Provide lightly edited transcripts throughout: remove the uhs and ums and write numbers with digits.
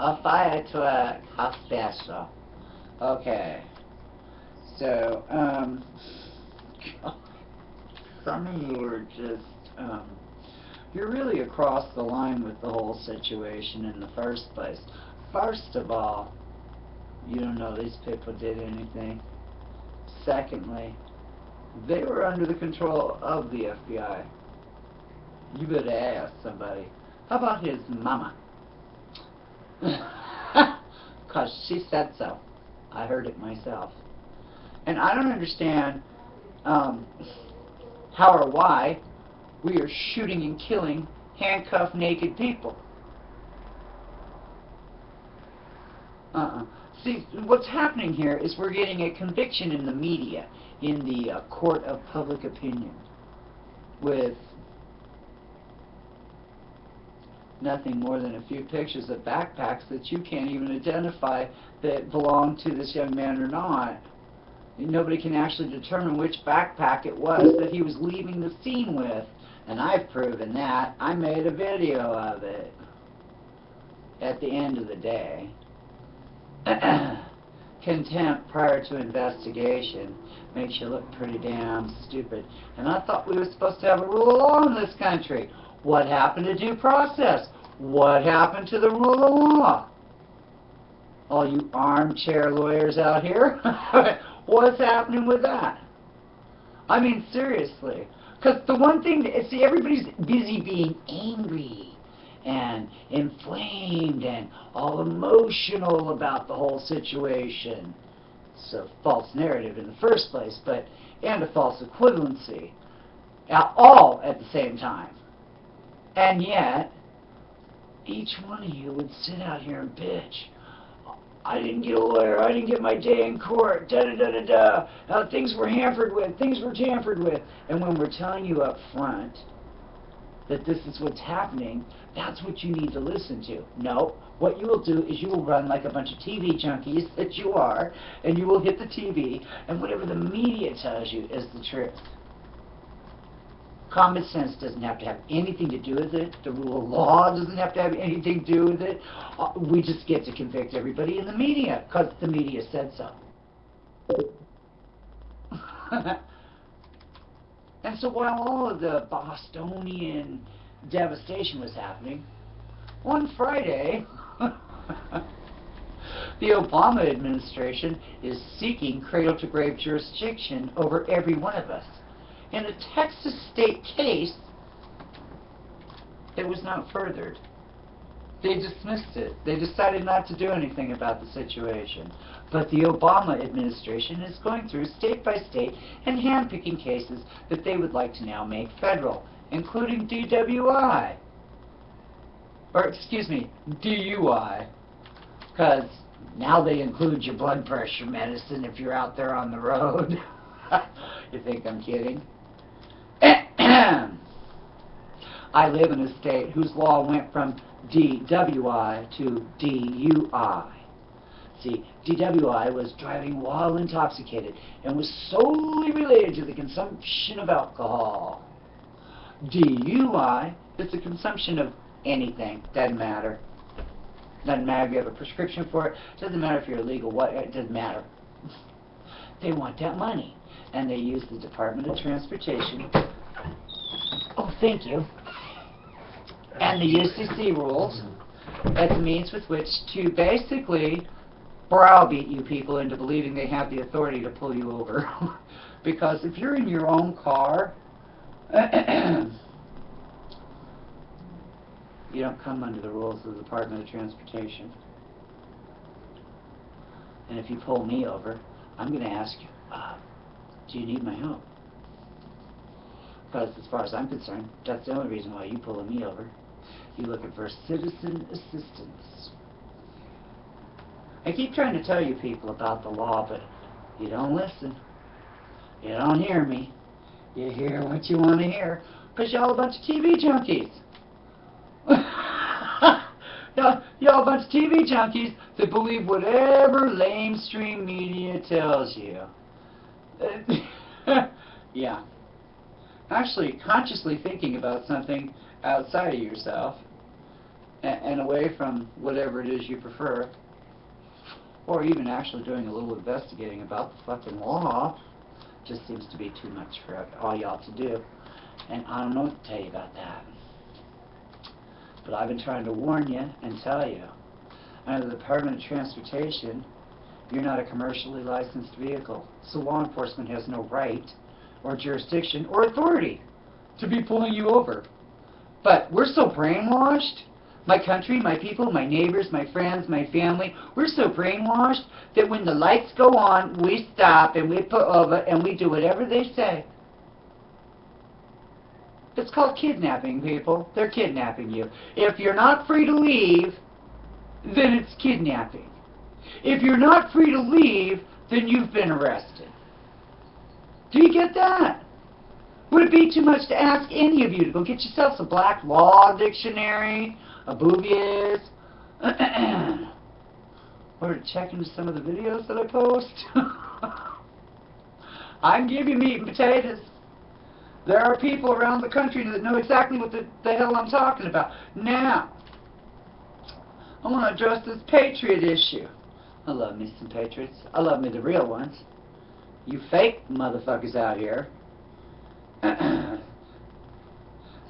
A fire truck. How special. Okay. So, some of you are just, you're really across the line with the whole situation in the first place. First of all, you don't know these people did anything. Secondly, they were under the control of the FBI. You better ask somebody. How about his mama? Because she said so. I heard it myself. And I don't understand how or why we are shooting and killing handcuffed naked people. See, what's happening here is we're getting a conviction in the media, in the court of public opinion, with nothing more than a few pictures of backpacks that you can't even identify that belong to this young man or not. Nobody can actually determine which backpack it was that he was leaving the scene with. And I've proven that. I made a video of it at the end of the day. Contempt prior to investigation makes you look pretty damn stupid. And I thought we were supposed to have a rule of law in this country. What happened to due process? What happened to the rule of law? All you armchair lawyers out here, what's happening with that? I mean, seriously. Because the one thing, see, everybody's busy being angry and inflamed and all emotional about the whole situation. It's a false narrative in the first place, and a false equivalency, all at the same time. And yet, each one of you would sit out here and bitch. I didn't get a lawyer, I didn't get my day in court, da-da-da-da-da. Things were hampered with, things were tampered with. And when we're telling you up front that this is what's happening, that's what you need to listen to. No, what you will do is you will run like a bunch of TV junkies that you are, and you will hit the TV, and whatever the media tells you is the truth. Common sense doesn't have to have anything to do with it. The rule of law doesn't have to have anything to do with it. We just get to convict everybody in the media because the media said so. And so while all of the Bostonian devastation was happening, one Friday, the Obama administration is seeking cradle-to-grave jurisdiction over every one of us. In a Texas state case, it was not furthered. They dismissed it. They decided not to do anything about the situation. But the Obama administration is going through state by state and handpicking cases that they would like to now make federal, including DWI. Or, excuse me, DUI. Because now they include your blood pressure medicine if you're out there on the road. You think I'm kidding? I live in a state whose law went from DWI to DUI. See, DWI was driving while intoxicated and was solely related to the consumption of alcohol. DUI is the consumption of anything. Doesn't matter. Doesn't matter if you have a prescription for it. Doesn't matter if you're illegal. What? It doesn't matter. They want that money. And they use the Department of Transportation. Oh, thank you. And the UCC rules as a means with which to basically browbeat you people into believing they have the authority to pull you over. Because if you're in your own car, you don't come under the rules of the Department of Transportation. And if you pull me over, I'm going to ask you, do you need my help? Because as far as I'm concerned, that's the only reason why you pulling me over. You're looking for citizen assistance. I keep trying to tell you people about the law, but you don't listen. You don't hear me. You hear what you want to hear, because y'all a bunch of TV junkies. Y'all a bunch of TV junkies that believe whatever lamestream media tells you. Yeah. Actually, consciously thinking about something outside of yourself and away from whatever it is you prefer, or even actually doing a little investigating about the fucking law, just seems to be too much for all y'all to do. And I don't know what to tell you about that. But I've been trying to warn you and tell you, under the Department of Transportation, you're not a commercially licensed vehicle, so law enforcement has no right or jurisdiction or authority to be pulling you over. But we're so brainwashed, my country, my people, my neighbors, my friends, my family, we're so brainwashed that when the lights go on, we stop and we pull over and we do whatever they say. It's called kidnapping, people. They're kidnapping you. If you're not free to leave, then it's kidnapping. If you're not free to leave, then you've been arrested. Do you get that? Would it be too much to ask any of you to go get yourselves a Black Law Dictionary, a Boobies, or to check into some of the videos that I post? I can give you meat and potatoes. There are people around the country that know exactly what the hell I'm talking about. Now, I want to address this patriot issue. I love me some patriots. I love me the real ones. You fake motherfuckers out here.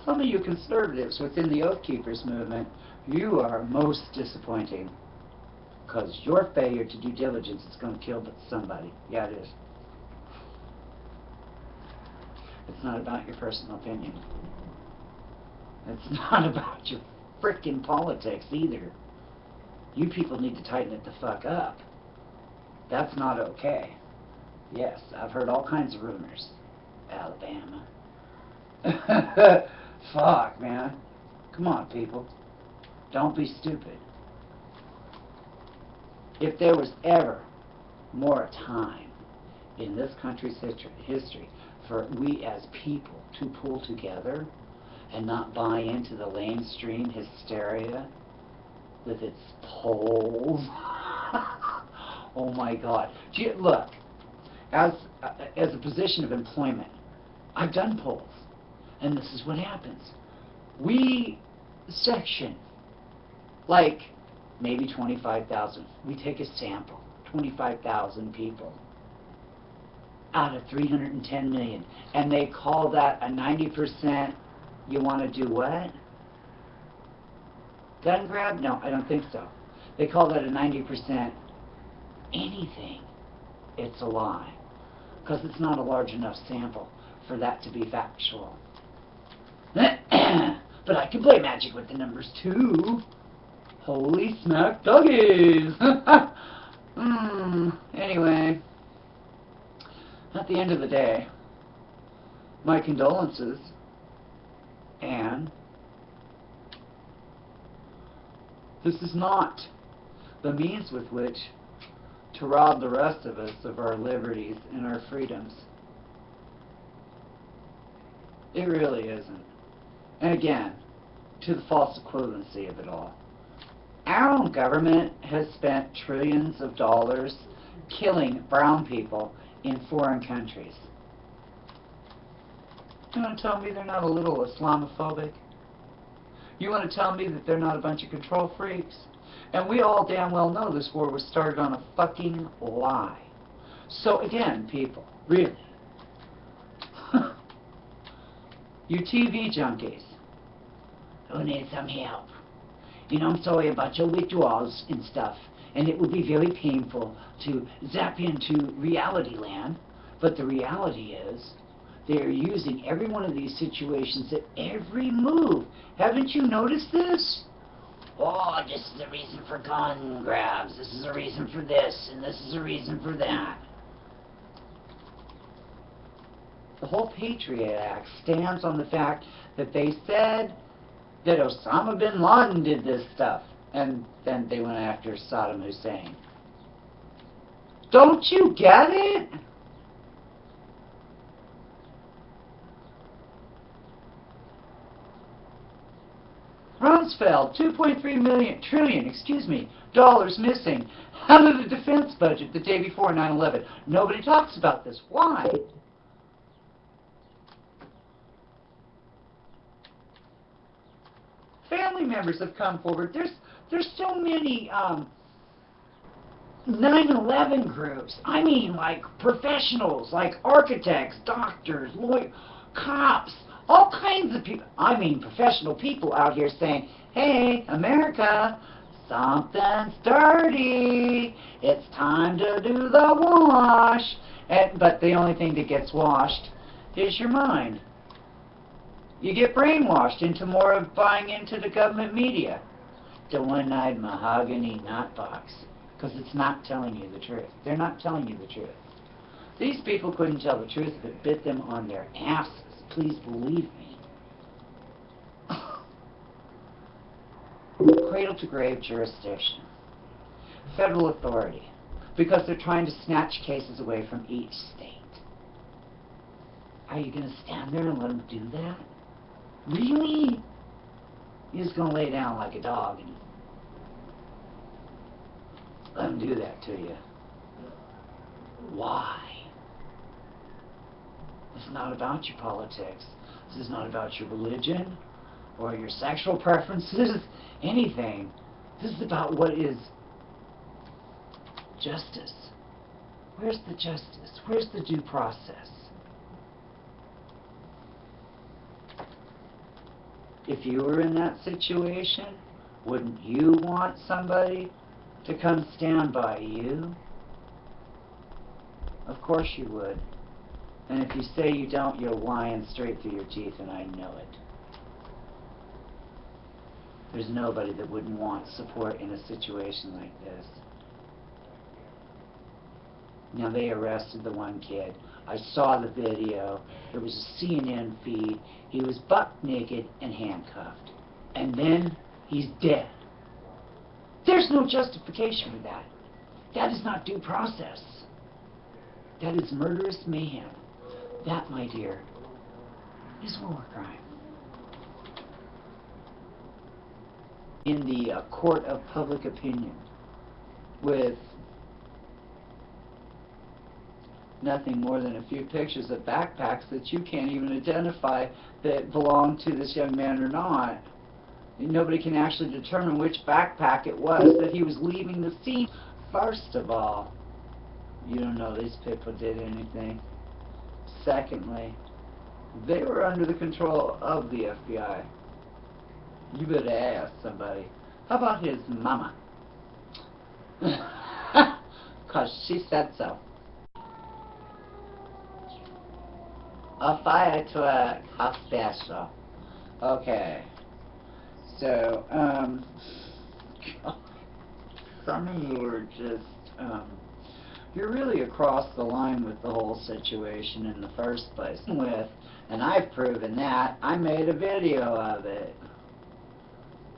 Some of you conservatives within the Oath Keepers movement, you are most disappointing. Because your failure to due diligence is going to kill somebody. Yeah, it is. It's not about your personal opinion. It's not about your frickin' politics either. You people need to tighten it the fuck up. That's not okay. Yes, I've heard all kinds of rumors. Alabama. Fuck, man. Come on, people. Don't be stupid. If there was ever more time in this country's history for we as people to pull together and not buy into the mainstream hysteria with its polls. Oh my God. Look, as a position of employment, I've done polls, and this is what happens. We section, like, maybe 25,000. We take a sample, 25,000 people out of 310 million, and they call that a 90%, you want to do what? Gun grab? No, I don't think so. They call that a 90% anything. It's a lie, because it's not a large enough sample for that to be factual. But I can play magic with the numbers too. Holy smack doggies! Anyway, at the end of the day, my condolences, and this is not the means with which to rob the rest of us of our liberties and our freedoms. It really isn't. And again, to the false equivalency of it all. Our own government has spent trillions of dollars killing brown people in foreign countries. You want to tell me they're not a little Islamophobic? You want to tell me that they're not a bunch of control freaks? And we all damn well know this war was started on a fucking lie. So again, people, really, you TV junkies who need some help. You know, I'm sorry about your withdrawals and stuff, and it would be very painful to zap into reality land, but the reality is they're using every one of these situations at every move. Haven't you noticed this? Oh, this is a reason for gun grabs, this is a reason for this, and this is a reason for that. The whole Patriot Act stands on the fact that they said that Osama bin Laden did this stuff, and then they went after Saddam Hussein. Don't you get it? Rumsfeld, 2.3 trillion dollars missing out of the defense budget the day before 9/11. Nobody talks about this. Why? Family members have come forward. There's so many 9/11 groups. I mean, like professionals, like architects, doctors, lawyers, cops, all kinds of people. I mean, professional people out here saying, hey, America, something's dirty. It's time to do the wash. But the only thing that gets washed is your mind. You get brainwashed into more of buying into the government media. The one-eyed mahogany nut box. Because it's not telling you the truth. They're not telling you the truth. These people couldn't tell the truth if it bit them on their asses. Please believe me. Cradle-to-grave jurisdiction. Federal authority. Because they're trying to snatch cases away from each state. Are you going to stand there and let them do that? Really? You're just going to lay down like a dog and let them do that to you. Why? This is not about your politics. This is not about your religion or your sexual preferences, anything. This is about what is justice. Where's the justice? Where's the due process? If you were in that situation, wouldn't you want somebody to come stand by you? Of course you would. And if you say you don't, you're lying straight through your teeth, and I know it. There's nobody that wouldn't want support in a situation like this. Now, they arrested the one kid. I saw the video. It was a CNN feed. He was buck naked and handcuffed. And then he's dead. There's no justification for that. That is not due process. That is murderous mayhem. That, my dear, is war crime. In the court of public opinion, with nothing more than a few pictures of backpacks that you can't even identify that belong to this young man or not. Nobody can actually determine which backpack it was that he was leaving the scene. First of all, you don't know these people did anything. Secondly, they were under the control of the FBI. You better ask somebody. How about his mama? Because she said so. A fire truck, how special. Okay. So, some of you are just, you're really across the line with the whole situation in the first place. And I've proven that. I made a video of it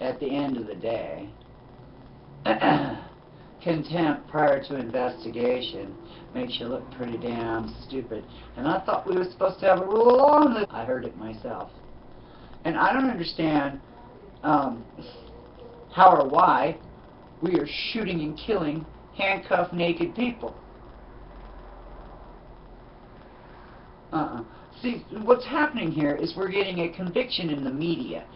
at the end of the day. Contempt prior to investigation makes you look pretty damn stupid. And I thought we were supposed to have a rule of law on this. I heard it myself. And I don't understand how or why we are shooting and killing handcuffed naked people. See, what's happening here is we're getting a conviction in the media.